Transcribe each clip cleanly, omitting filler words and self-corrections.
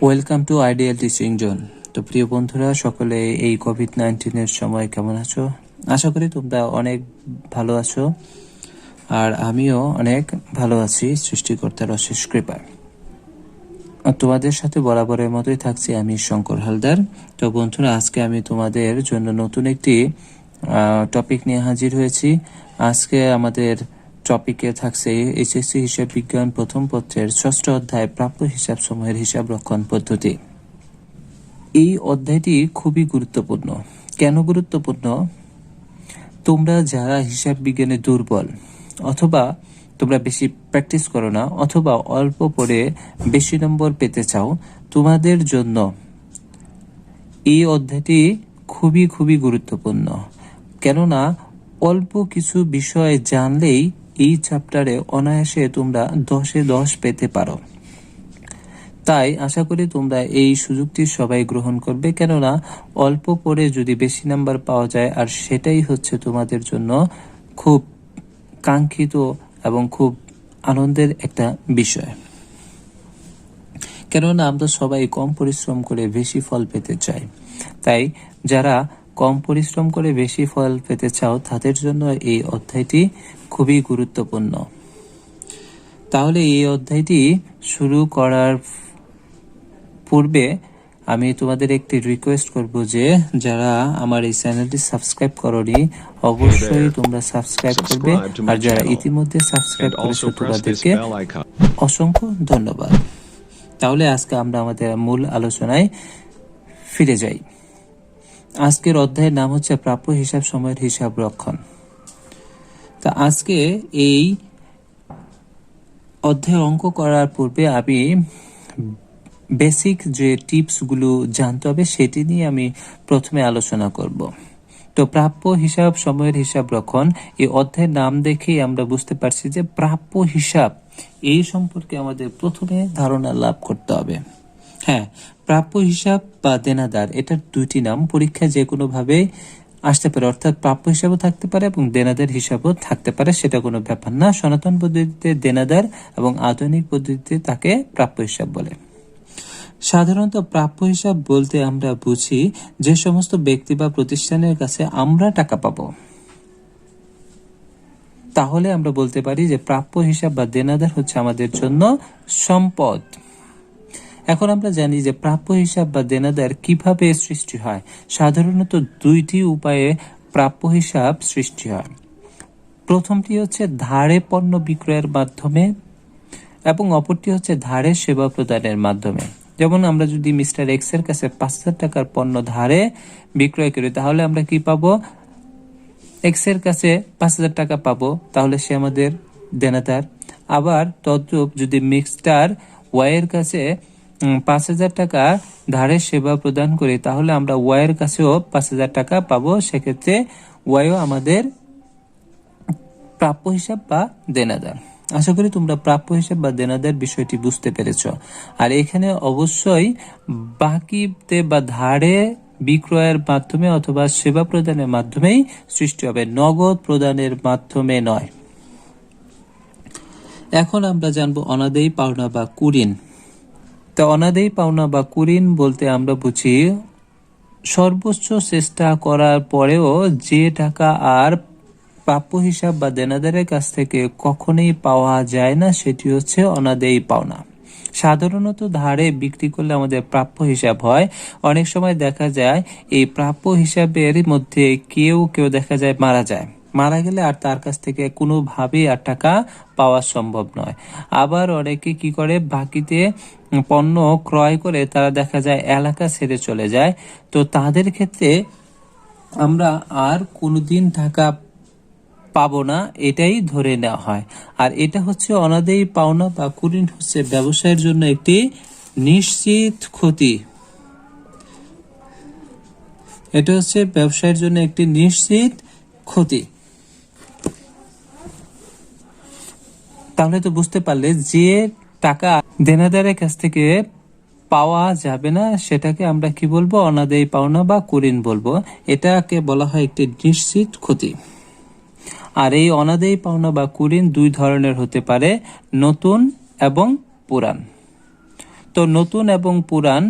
Welcome to ideal teaching zone. তো প্রিয় বন্ধুরা, সকলে এই কোভিড-19 সময় কেমন আছো? আশা করি তোমরা অনেক ভালো আছো, আর আমিও অনেক ভালো আছি সৃষ্টিকর্তার অশেষ কৃপায়। তোমাদের সাথে বরাবরের মতোই থাকছি আমি, শঙ্কর হালদার। তো বন্ধুরা, আজকে আমি তোমাদের জন্য নতুন একটি টপিক নিয়ে হাজির হয়েছি। আজকে আমাদের টপিকে থাকছে এইচএসসি হিসাব বিজ্ঞান প্রথম পত্রের ৬ষ্ঠ অধ্যায় প্রাপ্য হিসাব সমূহের হিসাব রক্ষণ পদ্ধতি। এই অধ্যায়টি খুবই গুরুত্বপূর্ণ। কেন গুরুত্বপূর্ণ? তোমরা যারা হিসাব বিজ্ঞানে দুর্বল, অথবা তোমরা বেশি প্র্যাকটিস করো না, অথবা অল্প পড়ে বেশি নম্বর পেতে চাও, তোমাদের জন্য এই অধ্যায়টি খুবই খুবই গুরুত্বপূর্ণ। কেননা অল্প কিছু বিষয় জানলেই এই চ্যাপ্টারে অনায়াসে তোমরা 10-এ 10 পেতে পারো। তাই আশা করি তোমরা এই সুযোগটি সবাই গ্রহণ করবে, কেননা অল্প পড়ে যদি বেশি নাম্বার পাওয়া যায়, আর সেটাই হচ্ছে তোমাদের জন্য খুব কাঙ্ক্ষিত এবং খুব আনন্দের একটা বিষয়। কেননা আমরা সবাই কম পরিশ্রম করে বেশি ফল পেতে চাই। তাই যারা কম পরিশ্রম করে বেশি ফল পেতে চাও, তাদের জন্য এই অধ্যায়টি খুবই গুরুত্বপূর্ণ। তাহলে এই অধ্যায়টি শুরু করার পূর্বে আমি তোমাদের একটি রিকোয়েস্ট করব যে যারা আমার এই চ্যানেলটি সাবস্ক্রাইব করোনি, অবশ্যই তোমরা সাবস্ক্রাইব করবে, আর যারা ইতিমধ্যে সাবস্ক্রাইব করেছো তোমাদেরকে অসংখ্য ধন্যবাদ। তাহলে আজকে আমরা আমাদের মূল আলোচনায় ফিরে যাই। আজকের অধ্যায়ের নাম হচ্ছে প্রাপ্য হিসাব সময়ের হিসাব রক্ষণ। তা আজকে এই অধ্যায়ের অঙ্ক করার পূর্বে আমি বেসিক যে টিপসগুলো জানতে হবে সেটি নিয়ে আমি প্রথমে আলোচনা করব। তো প্রাপ্য হিসাব সময়ের হিসাব রক্ষণ, এই অধ্যায়ের নাম দেখেই আমরা বুঝতে পারছি যে প্রাপ্য হিসাব এই সম্পর্কে আমাদের প্রথমে ধারণা লাভ করতে হবে। হ্যাঁ, প্রাপ্য হিসাব বা দেনাদার, এটার দুইটি নাম পরীক্ষায় যে কোনো ভাবে আসতে পারে, অর্থাৎ প্রাপ্য হিসাবও থাকতে পারে এবং দেনাদার হিসাবও থাকতে পারে, সেটা কোনো ব্যাপার না। সনাতন পদ্ধতিতে দেনাদার এবং আধুনিক পদ্ধতিতে তাকে প্রাপ্য হিসাব বলে। সাধারণত প্রাপ্য হিসাব বলতে আমরা বুঝি যে সমস্ত ব্যক্তি বা প্রতিষ্ঠানের কাছে আমরা টাকা পাবো, তাহলে আমরা বলতে পারি যে প্রাপ্য হিসাব বা দেনাদার হচ্ছে আমাদের জন্য সম্পদ। এখন আমরা জানি যে প্রাপ্য হিসাব বা দেনাদার কিভাবে সৃষ্টি হয়। সাধারণত দুইটি উপায়ে প্রাপ্য হিসাব সৃষ্টি হয়। প্রথমটি হচ্ছে ধারে পণ্য বিক্রয়ের মাধ্যমে, এবং অপরটি হচ্ছে ধারে সেবা প্রদানের মাধ্যমে। যেমন আমরা যদি মিস্টার এক্স এর কাছে 5,000 টাকার পণ্য ধারে বিক্রয় করি, তাহলে আমরা কি পাবো? এক্স এর কাছে 5,000 টাকা পাবো, তাহলে সে আমাদের দেনাদার। আবার তদ্রূপ যদি মিস্টার ওয়াই এর কাছে 5,000 টাকা ধারে সেবা প্রদান করি, তাহলে আমরা ওয়াই এর কাছেও 5,000 টাকা পাবো। সেক্ষেত্রে ওয়াইও আমাদের প্রাপ্য হিসাব বা দেনাদার। আশা করি তোমরা প্রাপ্য হিসাব বা দেনাদার বিষয়টি বুঝতে পেরেছ। আর এখানে অবশ্যই বাকিতে বা ধারে বিক্রয়ের মাধ্যমে অথবা সেবা প্রদানের মাধ্যমেই সৃষ্টি হবে, নগদ প্রদানের মাধ্যমে নয়। এখন আমরা জানবো অনাদায়ী পাওনা বা কুঋণ। তো অনাদায়ী পাওনা বা কুঋণ বলতে আমরা বুঝি সর্বোচ্চ চেষ্টা করার পরেও যে টাকা আর প্রাপ্য হিসাব বা দেনাদারের কাছ থেকে কখনোই পাওয়া যায় না, সেটি হচ্ছে অনাদায়ী পাওনা। সাধারণত ধারে বিক্রি করলে আমাদের প্রাপ্য হিসাব হয়। অনেক সময় দেখা যায় এই প্রাপ্য হিসাবের মধ্যে কেউ কেউ দেখা যায় মারা গেলে আর তার কাছ থেকে কোনোভাবেই আর টাকা পাওয়া সম্ভব নয়। আবার অনেকে কি করে, বাকিতে পণ্য ক্রয় করে তারা দেখা যায় এলাকা ছেড়ে চলে যায়। তো তাদের ক্ষেত্রে আমরা আর কোনোদিন টাকা পাবো না, এটাই ধরে নেওয়া হয়। আর এটা হচ্ছে অনাদায়ী পাওনা বা কুঋণ হচ্ছে ব্যবসায়ের জন্য একটি নিশ্চিত ক্ষতি। এটা হচ্ছে ব্যবসায়ের জন্য একটি নিশ্চিত ক্ষতি। তাহলে তো বুঝতে পারলে যে টাকা দেনাদারের কাছ থেকে পাওয়া যাবে না, সেটাকে আমরা কি বলবো? অনাদায়ী পাওনা বা কুঋণ বলবো। এটাকে বলা হয় একটি নিশ্চিত ক্ষতি। আর এই অনাদায়ী পাওনা বা কুঋণ দুই ধরনের হতে পারে, নতুন এবং পুরান। তো নতুন এবং পুরান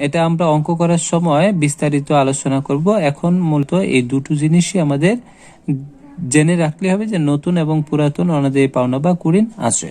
এটা আমরা অঙ্ক করার সময় বিস্তারিত আলোচনা করব। এখন মূলত এই দুটো জিনিসই আমাদের জেনে রাখলে হবে যে নতুন এবং পুরাতন অনাদায়ী পাওনা বা কুরিন আছে।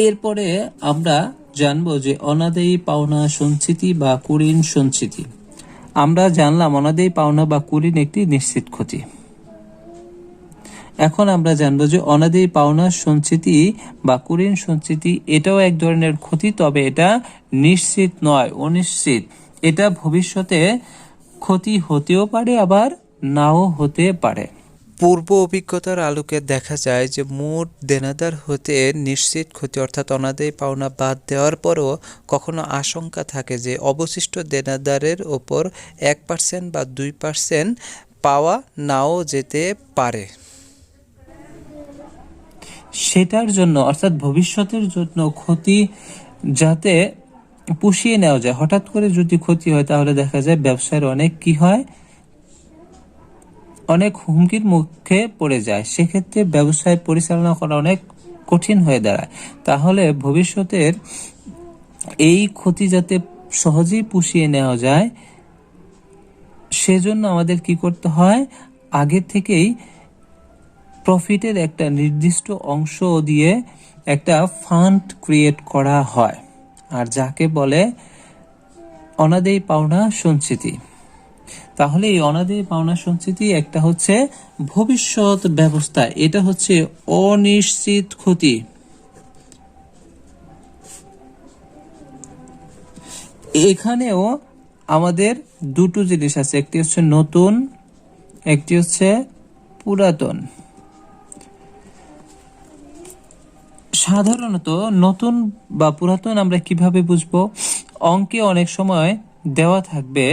এরপরে আমরা জানবো যে অনাদায়ী পাওনা সঞ্চিতি বা কুরিন সঞ্চিতি। আমরা জানলাম অনাদায়ী পাওনা বা কুরিন একটি নিশ্চিত ক্ষতি। এখন আমরা জানবো যে অনাদায়ী পাওনা সঞ্চিতি বা কুরিন সঞ্চিতি এটাও এক ধরনের ক্ষতি, তবে এটা নিশ্চিত নয়, অনিশ্চিত। এটা ভবিষ্যতে ক্ষতি হতেও পারে আবার নাও হতে পারে। পূর্ব অভিজ্ঞতার আলোকে দেখা যায় যে মোট দেনাদার হতে নিশ্চিত ক্ষতি অর্থাৎ অনাদায়ী পাওনা বাদ দেওয়ার পরও কখনো আশঙ্কা থাকে যে অবশিষ্ট দেনাদারের ওপর 1% বা 2% পাওয়া নাও যেতে পারে। সেটার জন্য অর্থাৎ ভবিষ্যতের জন্য ক্ষতি যাতে পুষিয়ে নেওয়া যায়, হঠাৎ করে যদি ক্ষতি হয় তাহলে দেখা যায় ব্যবসার অনেক কি হয়, অনেক হুমকির মুখে পড়ে যায়। সেক্ষেত্রে ব্যবসায় পরিচালনা করা অনেক কঠিন হয়ে দাঁড়ায়। তাহলে ভবিষ্যতের এই ক্ষতি যাতে সহজেই পুষিয়ে নেওয়া যায় সেজন্য আমাদের কি করতে হয়, আগে থেকেই প্রফিটের একটা নির্দিষ্ট অংশ দিয়ে একটা ফান্ড ক্রিয়েট করা হয়, আর যাকে বলে অনাদায়ী পাওনা সঞ্চিতি। তাহলে এই অনাদায়ী পাওনা সঞ্চিতি একটা হচ্ছে ভবিষ্যৎ ব্যবস্থা, এটা হচ্ছে অনিশ্চিত ক্ষতি। এখানেও আমাদের দুটো জিনিস আছে, একটি হচ্ছে নতুন, একটি হচ্ছে পুরাতন। সাধারণত নতুন বা পুরাতন আমরা কিভাবে বুঝবো? অঙ্কে অনেক সময় দেওয়া থাকবে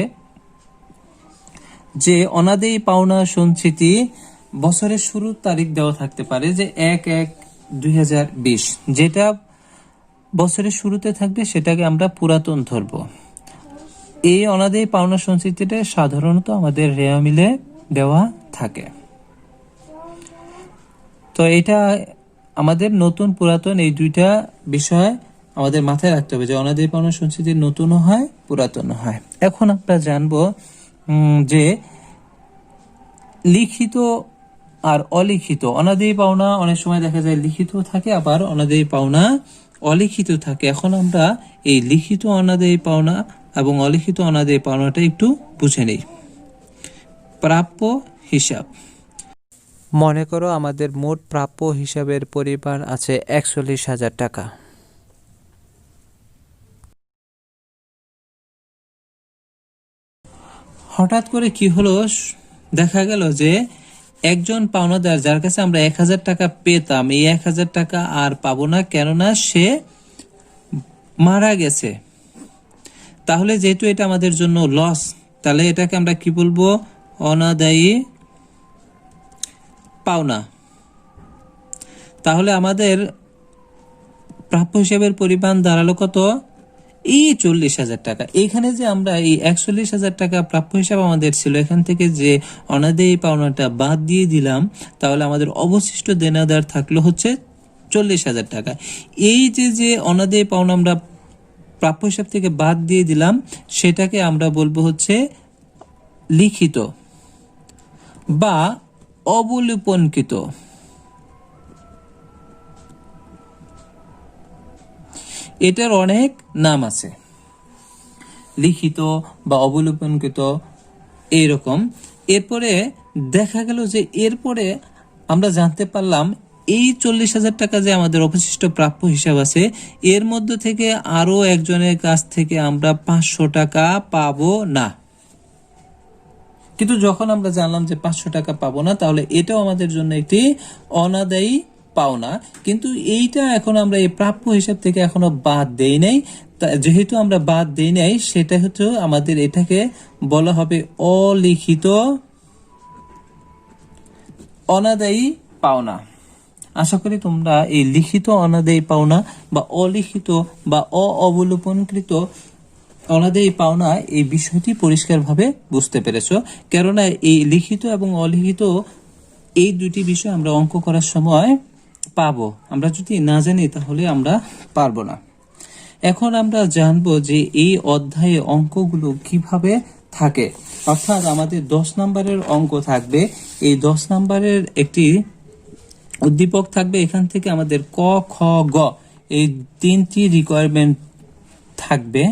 যে অনাদায়ী পাওনা সঞ্চিতি বছরের শুরুর তারিখ দেওয়া থাকতে পারে যে 1/1/2020, যেটা বছরের শুরুতে থাকবে সেটাকে আমরা পুরাতন ধরব। এই অনাদায়ী পাওনা সঞ্চিতিটা সাধারণত আমাদের রেওয়া মিলে দেওয়া থাকে। তো এটা আমাদের নতুন পুরাতন এই দুইটা বিষয় আমাদের মাথায় রাখতে হবে যে অনাদায়ী পাওনা সঞ্চিতি নতুনও হয় পুরাতনও হয়। এখন আমরা জানবো যে লিখিত আর অলিখিত অনাদায়ী পাওনা অনেক সময় দেখা যায় লিখিত থাকে, আবার অনাদায়ী পাওনা অলিখিত থাকে। এখন আমরা এই লিখিত অনাদায়ী পাওনা এবং অলিখিত অনাদায়ী পাওনাটা একটু বুঝে নেই। প্রাপ্য হিসাব। মনে করো আমাদের মোট প্রাপ্য হিসাবের পরিমাণ আছে 41,000 টাকা। হঠাৎ করে কি হলো, দেখা গেল যে একজন পাওনাদার যার কাছে আমরা 1,000 টাকা পেতাম, এই 1,000 টাকা আর পাবো না, কেননা সে মারা গেছে। তাহলে যেহেতু এটা আমাদের জন্য লস, তাহলে এটাকে আমরা কি বলবো? অনাদায়ী পাওনা। তাহলে আমাদের প্রাপ্য হিসাবের পরিমাণ দাঁড়ালো কত? এই 40,000 টাকা। এইখানে যে আমরা এই 41,000 টাকা প্রাপ্য হিসাব আমাদের ছিল, এখান থেকে যে অনাদায়ী পাওনাটা বাদ দিয়ে দিলাম, তাহলে আমাদের অবশিষ্ট দেনাদার থাকলো হচ্ছে 40,000 টাকা। এই যে অনাদায়ী পাওনা আমরা প্রাপ্য হিসাব থেকে বাদ দিয়ে দিলাম, সেটাকে আমরা বলবো হচ্ছে লিখিত বা অবলোপনকৃত। এটার অনেক নাম আছে, লিখিত বা অবলোপনকৃত এইরকম। এরপরে দেখা গেল যে এরপরে আমরা জানতে পারলাম এই 40,000 টাকা যে আমাদের অবশিষ্ট প্রাপ্য হিসাব আছে, এর মধ্যে থেকে আরো একজনের কাছ থেকে আমরা 500 টাকা পাবো না। কিন্তু যখন আমরা জানলাম যে 500 টাকা পাবো না, তাহলে এটাও আমাদের জন্য একটি অনাদায়ী পাওনা। কিন্তু এইটা এখন আমরা এই প্রাপ্য হিসাব থেকে এখনো বাদ দেই নাই। যেহেতু আমরা বাদ দেই নাই, সেটা হচ্ছে আমাদের এটাকে বলা হবে অলিখিত অনাদায়ী পাওনা। আশা করি তোমরা এই লিখিত অনাদায়ী পাওনা বা অলিখিত বা অবলোপনকৃত অনাদায়ী পাওনা এই বিষয়টি পরিষ্কারভাবে বুঝতে পেরেছো। কেননা এই লিখিত এবং অলিখিত এই দুটি বিষয় আমরা অঙ্ক করার সময় পাবো। আমরা যদি না জানি তাহলে আমরা পারবো না। এখন আমরা জানবো যে এই অধ্যায়ে অঙ্কগুলো কিভাবে থাকে, অর্থাৎ আমাদের 10 নম্বরের অঙ্ক থাকবে। এই 10 নম্বরের একটি উদ্দীপক থাকবে, এখান থেকে আমাদের ক খ গ এই 3টি রিকোয়ারমেন্ট থাকবে।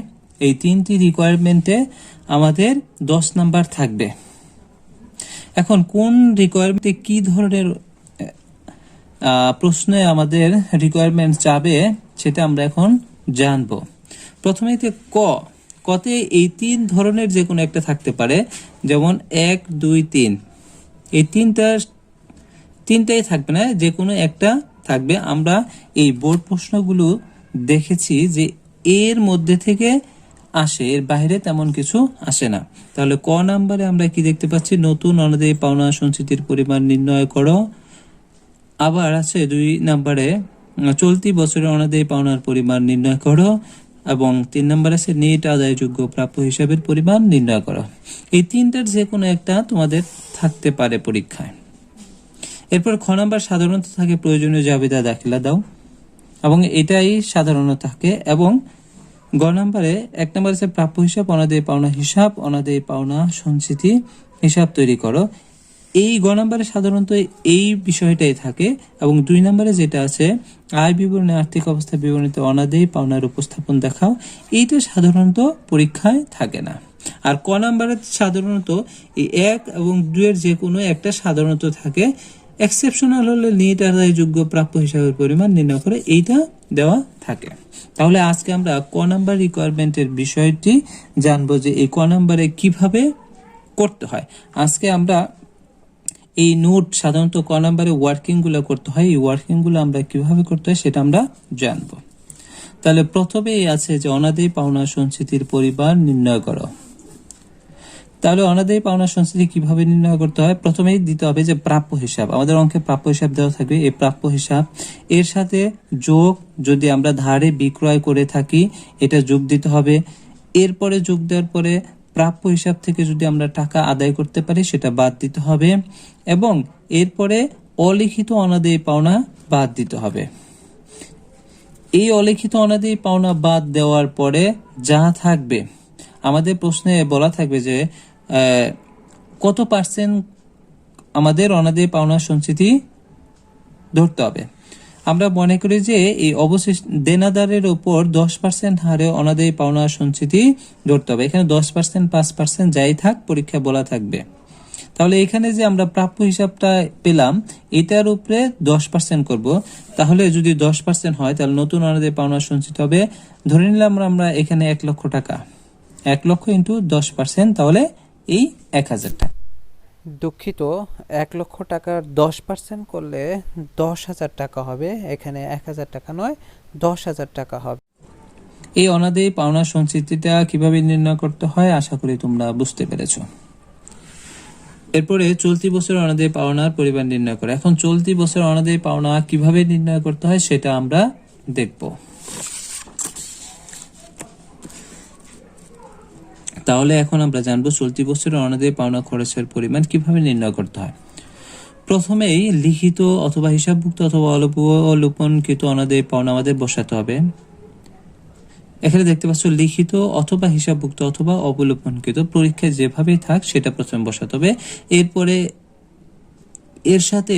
এই 3টি রিকোয়ারমেন্টে আমাদের 10 নাম্বার থাকবে। এখন কোন রিকোয়ারমেন্টে কি ধরনের প্রশ্নে আমাদের রিকোয়ারমেন্ট চাবে সেটা আমরা এখন জানবো। প্রথমে কতে এই 3 ধরনের যে কোনো একটা থাকতে পারে, যেমন 1 2 3, এই তিনটাই থাকবে না, যে কোনো একটা থাকবে। আমরা এই বোর্ড প্রশ্নগুলো দেখেছি যে এর মধ্যে থেকে আসে, এর বাইরে তেমন কিছু আসে না। তাহলে ক নাম্বারে আমরা কি দেখতে পাচ্ছি, নতুন অনাদায়ী পাওনা সঞ্চিতির পরিমাণ নির্ণয় করো। আবার আছে 2 নাম্বারে চলতি বছরের অনাদায়ী পাওনার পরিমাণ নির্ণয় করো, এবং 3 নাম্বার আছে নেট আদায়যোগ্য প্রাপ্য হিসাবের পরিমাণ নির্ণয় করো। এই তিনটার যে কোনো একটা তোমাদের থাকতে পারে পরীক্ষায়। এরপর খ নাম্বার সাধারণত থাকে প্রয়োজনীয় জাবেদা দাখিলা দাও, এবং এটাই সাধারণত থাকে। এবং গ নাম্বারে 1 নাম্বার আছে প্রাপ্য হিসাব, অনাদায়ী পাওনা হিসাব, অনাদায়ী পাওনা সঞ্চিতি হিসাব তৈরি করো। এই গ নাম্বারে সাধারণত এই বিষয়টাই থাকে। এবং 2 নাম্বারে যেটা আছে আয় বিবরণী আর্থিক অবস্থা বিবরণীতে অনাদায়ী পাওনার উপস্থাপন দেখাও, এইটা সাধারণত পরীক্ষায় থাকে না। আর ক নাম্বারে সাধারণত এই 1 এবং 2 এর যে কোনো একটা সাধারণত থাকে। এক্সেপশনাল হলে নেট আদায়যোগ্য প্রাপ্য হিসাবের পরিমাণ নির্ণয় করে, এইটা দেওয়া থাকে। তাহলে আজকে আমরা ক নাম্বার রিকোয়ারমেন্টের বিষয়টি জানবো যে এই ক নাম্বারে কিভাবে করতে হয়। আজকে আমরা এই নোট সাধারণত ক নাম্বারে ওয়ার্কিং গুলো করতে হয়, এই ওয়ার্কিং গুলো আমরা কিভাবে করতে হয় সেটা আমরা জানবো। তাহলে প্রথমেই আছে যে অনাদায়ী পাওনা সঞ্চিতির পরিমাণ নির্ণয় করো। তাহলে অনাদায়ী পাওনা সঞ্চিতি কিভাবে নির্ণয় করতে হয়, প্রথমেই দিতে হবে যে প্রাপ্য হিসাব। আমাদের অঙ্কে প্রাপ্য হিসাব দেওয়া থাকবে, এই প্রাপ্য হিসাব এর সাথে যোগ, যদি আমরা ধারে বিক্রয় করে থাকি এটা যোগ দিতে হবে। এরপরে যোগ দেওয়ার পরে প্রাপ্য হিসাব থেকে যদি আমরা টাকা আদায় করতে পারি সেটা বাদ দিতে হবে, এবং এরপরে অলিখিত অনাদায়ী পাওনা বাদ দিতে হবে। এই অলিখিত অনাদায়ী পাওনা বাদ দেওয়ার পরে যা থাকবে, আমাদের প্রশ্নে বলা থাকবে যে কত পার্সেন্ট আমাদের অনাদায়ী পাওনা সঞ্চিতি ধরতে হবে। আমরা মনে করি যে এই অবশিষ্ট দেনাদারের উপর 10% হারে অনাদায়ী পাওনা সঞ্চিতি ধরতে হবে। এখানে 10%, 5% যাই থাক, পরীক্ষায় বলা থাকবে। তাহলে এখানে যে আমরা প্রাপ্য হিসাবটা পেলাম এটার উপরে 10% করব। তাহলে যদি 10% হয় তাহলে নতুন অনাদায়ী পাওনা সঞ্চিত হবে, ধরে নিলাম আমরা এখানে 1 লক্ষ টাকা, 1 লক্ষ ইন্টু 10%, তাহলে এই 1000 টাকা। দুঃখিত, 1 লক্ষ টাকার 10% করলে 10,000 টাকা হবে। এখানে 1,000 টাকা নয়, 10,000 টাকা হবে। এই অনাদায়ী পাওনা সঞ্চিতিটা কিভাবে নির্ণয় করতে হয় আশা করি তোমরা বুঝতে পেরেছো। এরপরে চলতি বছরের অনাদায়ী পাওনার পরিমাণ নির্ণয় করে। এখন চলতি বছর অনাদায়ী পাওনা কিভাবে নির্ণয় করতে হয় সেটা আমরা দেখব। তাহলে এখন আমরা জানবো চলতি বছরের অনাদায়ী পাওনা খরচের পরিমাণ কিভাবে নির্ণয় করতে হয়। প্রথমেই লিখিত অথবা হিসাবভুক্ত অথবা অলোপনকৃত অনাদায়ী পাওনা আমাদের বসাতে হবে। এখানে দেখতে পাচ্ছ লিখিত অথবা হিসাবভুক্ত অথবা অবলোপনকৃত, পরীক্ষায় যেভাবে থাক সেটা প্রথমে বসাতে হবে। এরপরে এর সাথে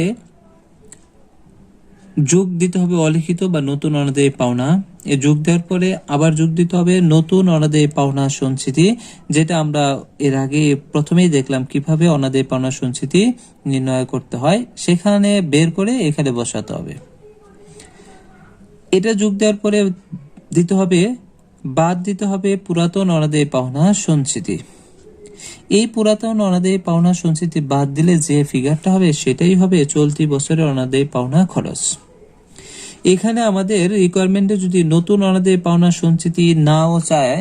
যোগ দিতে হবে অলিখিত বা নতুন অনাদায়ী পাওনা। এ যোগ দেওয়ার পরে আবার যোগ দিতে হবে নতুন অনাদায়ী পাওনা সঞ্চিতি, যেটা আমরা এর আগে প্রথমেই দেখলাম কিভাবে অনাদায়ী পাওনা সঞ্চিতি নির্ণয় করতে হয়, সেখানে বের করে এখানে বসাতে হবে। এটা যোগ দেওয়ার পরে দিতে হবে, বাদ দিতে হবে পুরাতন অনাদায়ী পাওনা সঞ্চিতি। এই পুরাতন অনাদায়ী পাওনা সঞ্চিতি বাদ দিলে যে ফিগারটা হবে সেটাই হবে চলতি বছরের অনাদায়ী পাওনা খরচ। এখানে আমাদের রিকোয়ারমেন্টে যদি নতুন অনাদায়ী পাওনা সঞ্চিতি নাও চায়,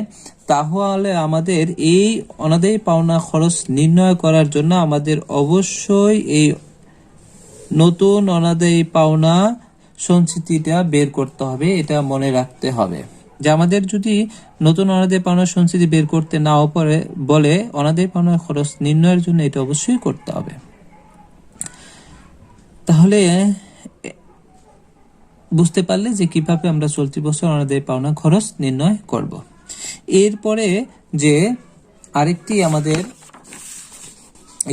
তাহলে আমাদের এই অনাদায়ী পাওনা খরচ নির্ণয় করার জন্য আমাদের অবশ্যই এই নতুন অনাদায়ী পাওনা সঞ্চিতিটা বের করতে হবে। এটা মনে রাখতে হবে যে আমাদের যদি নতুন অনাদায়ী পাওনা সঞ্চিতি বের করতে নাও পারে বলে, অনাদায়ী পাওনা খরচ নির্ণয়ের জন্য এটা অবশ্যই করতে হবে। তাহলে বুঝতে পারলে যে কিভাবে আমরা চলতি বছর অনাদায়ী পাওনা খরচ নির্ণয় করব। এরপরে যে আরেকটি আমাদের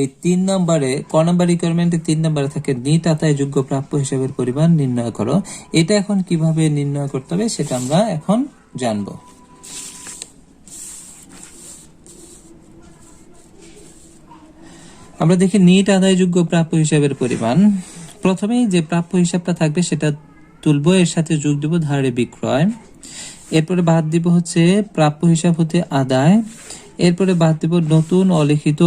এই 3 নম্বরে ক নম্বর রিকোয়ারমেন্টে 3 নম্বরে থাকে নিট আদায়যোগ্য প্রাপ্য হিসাবের পরিমাণ নির্ণয় করো। এটা এখন কিভাবে নির্ণয় করতে হবে সেটা আমরা এখন জানবো। আমরা দেখি নিট আদায়যোগ্য প্রাপ্য হিসাবের পরিমাণ। প্রথমেই যে প্রাপ্য হিসাবটা থাকবে সেটা তুলবো, এর সাথে যোগ দেব ধারে বিক্রয়, এরপরে বাদ দিব হচ্ছে প্রাপ্য হিসাব হতে আদায়, এরপরে বাদ দিব নতুন অলিখিত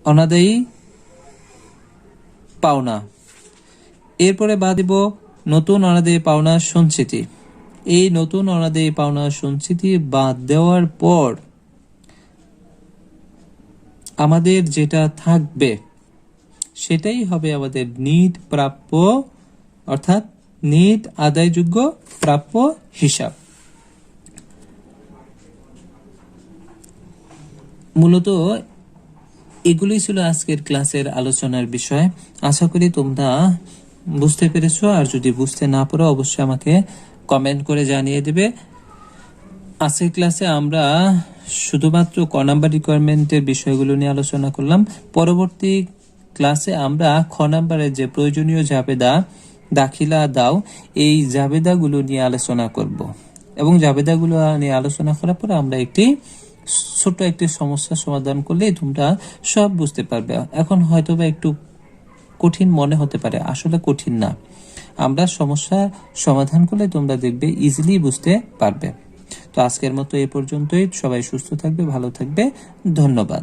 অনাদায়ী পাওনা, এরপরে বাদ দিব নতুন অনাদায়ী পাওনা সঞ্চিতি। এই নতুন অনাদায়ী পাওনা সঞ্চিতি বাদ দেওয়ার পর আমাদের যেটা থাকবে সেটাই হবে আমাদের নিট প্রাপ্য, অর্থাৎ নিট আদায়যোগ্য প্রাপ্য হিসাব। মূলত এগুলি ছিল আজকের ক্লাসের আলোচনার বিষয়। আশা করি তোমরা বুঝতে পেরেছো, আর যদি বুঝতে না পারো অবশ্যই আমাকে কমেন্ট করে জানিয়ে দেবে। আজকের ক্লাসে আমরা শুধুমাত্র ক নাম্বার রিকোয়ারমেন্টের বিষয়গুলো নিয়ে আলোচনা করলাম। পরবর্তী ক্লাসে আমরা খ নাম্বারের যে প্রয়োজনীয় জাবেদা দাখিলা দাও, এই জাবেদাগুলো নিয়ে আলোচনা করব এবং জাবেদাগুলো নিয়ে আলোচনা করার পর আমরা ছোট একটি সমস্যার সমাধান করলে তোমরা সব বুঝতে পারবে। এখন হয়তোবা একটু কঠিন মনে হতে পারে, আসলে কঠিন না। আমরা সমস্যা সমাধান করলে তোমরা দেখবে ইজিলি বুঝতে পারবে। তো আজকের মতো এ পর্যন্তই। সবাই সুস্থ থাকবে, ভালো থাকবে। ধন্যবাদ।